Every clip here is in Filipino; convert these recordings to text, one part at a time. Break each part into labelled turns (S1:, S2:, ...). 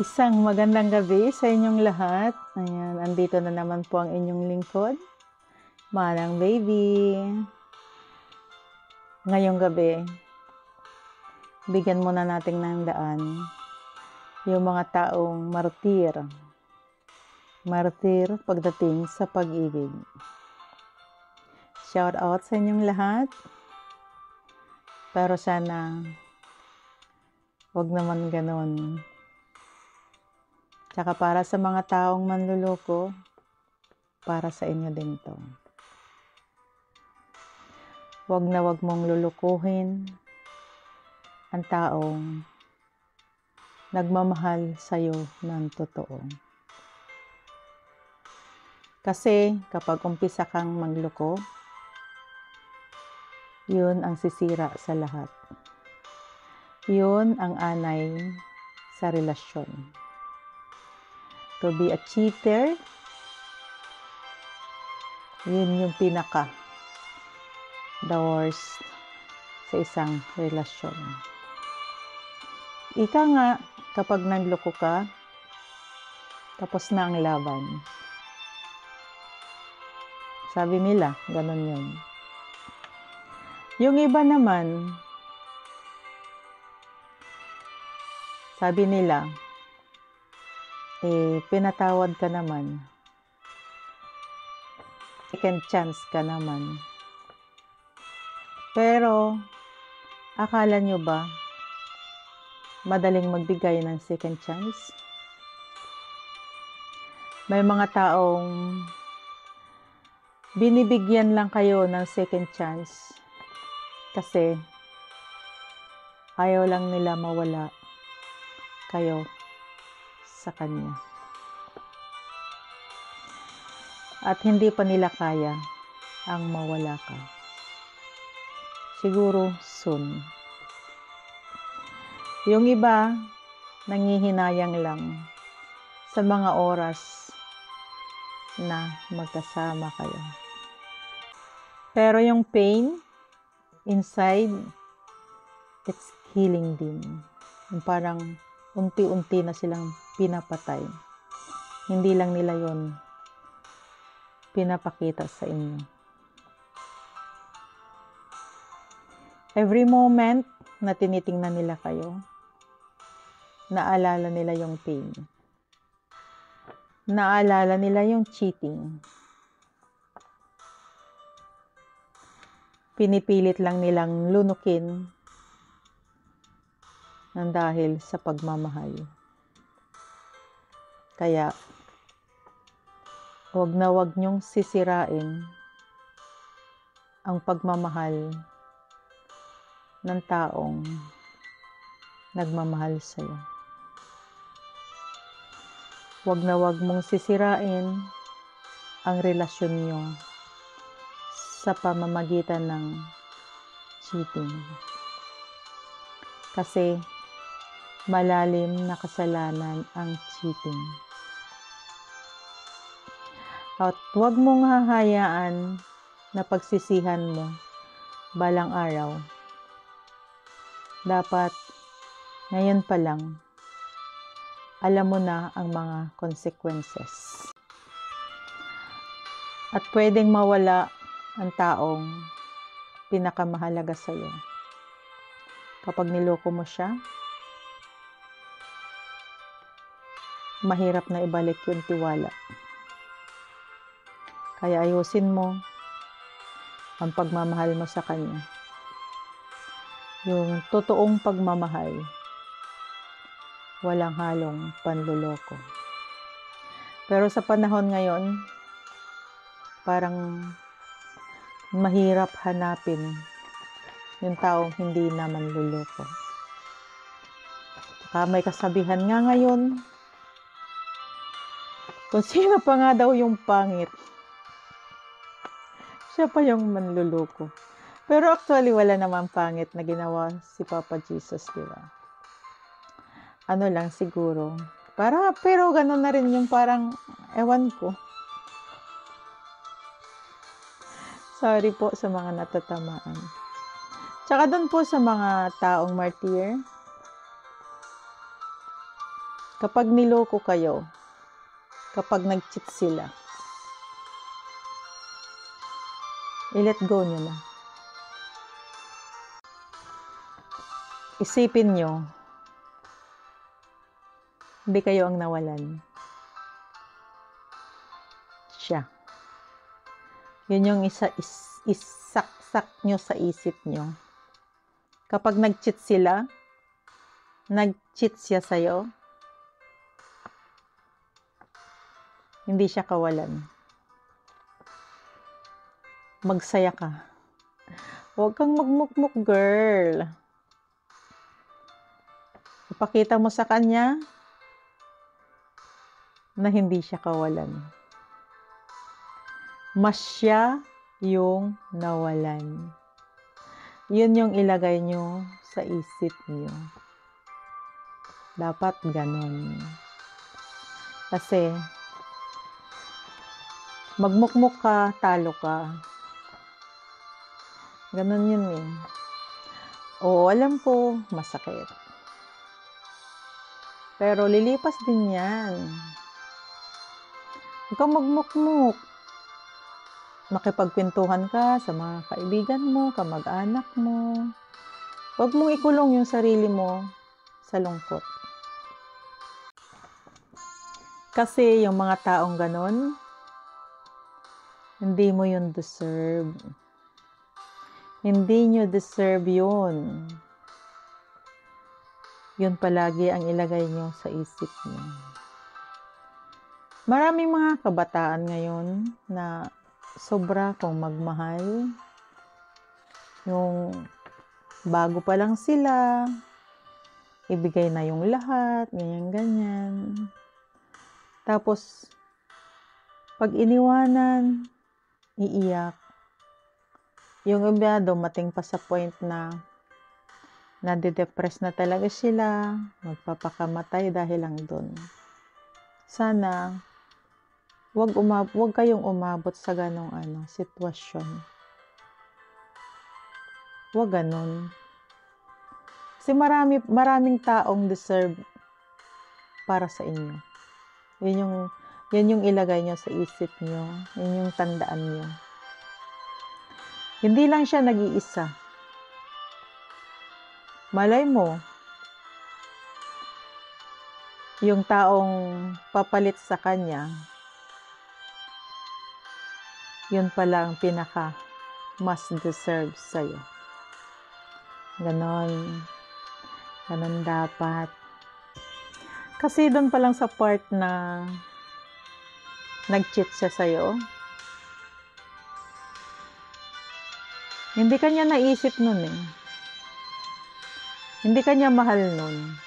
S1: Isang magandang gabi sa inyong lahat. Ayan, andito na naman po ang inyong lingkod, Manang Baby. Ngayong gabi, bigyan muna natin ng daan yung mga taong martir. Martir pagdating sa pag-ibig. Shout out sa inyong lahat. Pero sana, wag naman ganon. Tsaka para sa mga taong manluloko, para sa inyo din to. Wag na wag mong lulukuhin ang taong nagmamahal sa'yo ng totoo. Kasi kapag umpisa kang magloko, yun ang sisira sa lahat. Yun ang anay sa relasyon. To be a cheater, yun yung pinaka the worst sa isang relasyon. Ika nga, kapag nagloko ka, tapos na ang laban. Sabi nila, ganun yun. Yung iba naman, sabi nila, pinatawad ka naman. Second chance ka naman. Pero, akala nyo ba, madaling magbigay ng second chance? May mga taong binibigyan lang kayo ng second chance kasi ayaw lang nila mawala kayo sa kanya. At hindi pa nila kaya ang mawala ka. Siguro soon. Yung iba, nanghihinayang lang sa mga oras na magkasama kayo. Pero yung pain inside, it's healing din. Yung parang unti-unti na silang pinapatay. Hindi lang nila yon pinapakita sa inyo. Every moment na tinitingnan nila kayo, naalala nila yung pain. Naalala nila yung cheating. Pinipilit lang nilang lunukin ng dahil sa pagmamahal. Kaya, wag na wag niyong sisirain ang pagmamahal ng taong nagmamahal sa'yo. Wag na wag mong sisirain ang relasyon niyo sa pamamagitan ng cheating. Kasi malalim na kasalanan ang cheating. At huwag mong hahayaan na pagsisihan mo balang araw. Dapat ngayon pa lang alam mo na ang mga consequences. At pwedeng mawala ang taong pinakamahalaga sa iyo. Kapag niloko mo siya, mahirap na ibalik yung tiwala. Kaya ayusin mo ang pagmamahal mo sa kanya. Yung totoong pagmamahal, walang halong panluloko. Pero sa panahon ngayon, parang mahirap hanapin yung taong hindi naman luloko. Saka may kasabihan nga ngayon, kung sino pa nga daw yung pangit, siya pa yung manluloko. Pero actually, wala namang pangit na ginawa si Papa Jesus, di ba? Ano lang siguro. Pero gano'n na rin yung parang, ewan ko. Sorry po sa mga natatamaan. Tsaka doon po sa mga taong martir, Kapag niloko kayo, kapag nag-cheat sila, i-let go nyo na. Isipin nyo, hindi kayo ang nawalan. Siya. Yun yung isaksak nyo sa isip nyo. Kapag nag-cheat sila, nag-cheat siya sa'yo, hindi siya kawalan. Magsaya ka. Huwag kang magmukmuk, girl. Ipakita mo sa kanya na hindi siya kawalan. Mas siya yung nawalan. Yun yung ilagay nyo sa isip nyo. Dapat ganon. Kasi, magmukmuk ka, talo ka. Ganon yun eh. Oo, alam ko, masakit. Pero lilipas din yan. Huwag kang magmukmuk. Makipagkwentuhan ka sa mga kaibigan mo, kamag-anak mo. Huwag mong ikulong yung sarili mo sa lungkot. Kasi yung mga taong ganon, hindi mo yun deserve. Hindi nyo deserve yun. Yun palagi ang ilagay nyo sa isip nyo. Maraming mga kabataan ngayon na sobra kong magmahal. Yung bago pa lang sila, ibigay na yung lahat, ganyan-ganyan. Tapos, pag iniwanan, iiyak. Yung iba, dumating pa sa point na nade-depress na talaga sila, magpapakamatay dahil lang dun. Sana, wag kayong umabot sa ganong sitwasyon. Wag ganon. Kasi maraming taong deserve para sa inyo. Yun yung ilagay nyo sa isip nyo. Yun yung tandaan nyo. Hindi lang siya nag-iisa. Malay mo, yung taong papalit sa kanya, yun pala ang pinaka mas deserve sa'yo. Ganon. Ganon dapat. Kasi doon pa lang sa part na nag-cheat siya sa'yo, hindi kanya naisip nun eh. Hindi kanya mahal nun.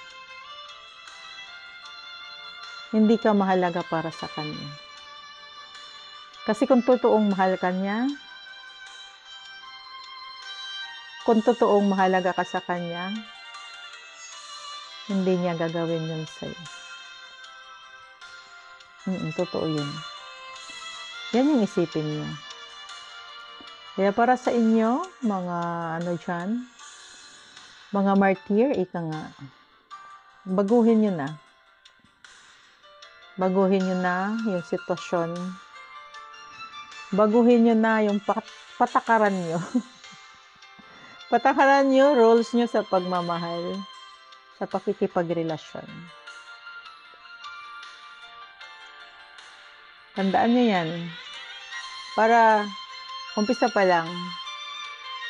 S1: Hindi ka mahalaga para sa kanya. Kasi kung totoong mahal ka niya, kung totoong mahalaga ka sa kanya, hindi niya gagawin yun sa'yo. Totoo yun. Yan yung isipin niyo. Kaya para sa inyo, mga dyan, mga martyr, ika nga, baguhin nyo na. Baguhin nyo na yung sitwasyon. Baguhin nyo na yung patakaran nyo. Patakaran nyo, roles nyo sa pagmamahal, sa pakikipagrelasyon. Tandaan nyo yan. Para umpisa pa lang,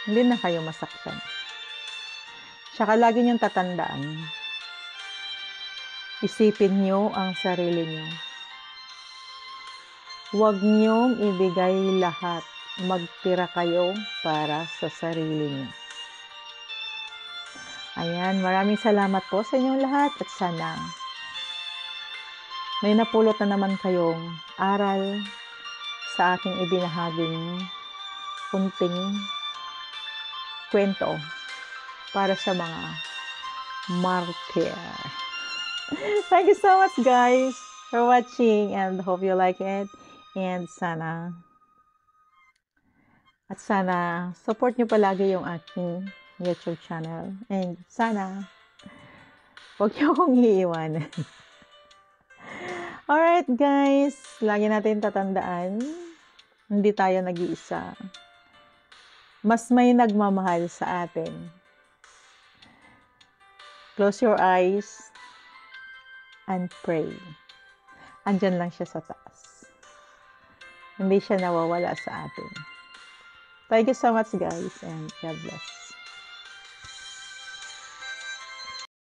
S1: hindi na kayo masaktan. Tsaka lagi niyong tatandaan, isipin niyo ang sarili niyo. Huwag niyong ibigay lahat. Magtira kayo para sa sarili niyo. Ayan, maraming salamat po sa inyong lahat at sana may napulot na naman kayong aral sa aking ibinahaging kunting kwento para sa mga martyr. Thank you so much guys for watching and hope you like it and sana support nyo palagi yung aking YouTube channel and sana huwag nyo akong iiwanan. Alright guys, lagi natin tatandaan, hindi tayo nag-iisa. Mas may nagmamahal sa atin. Close your eyes and pray. Andyan lang siya sa taas. Hindi siya nawawala sa atin. Thank you so much guys and God bless.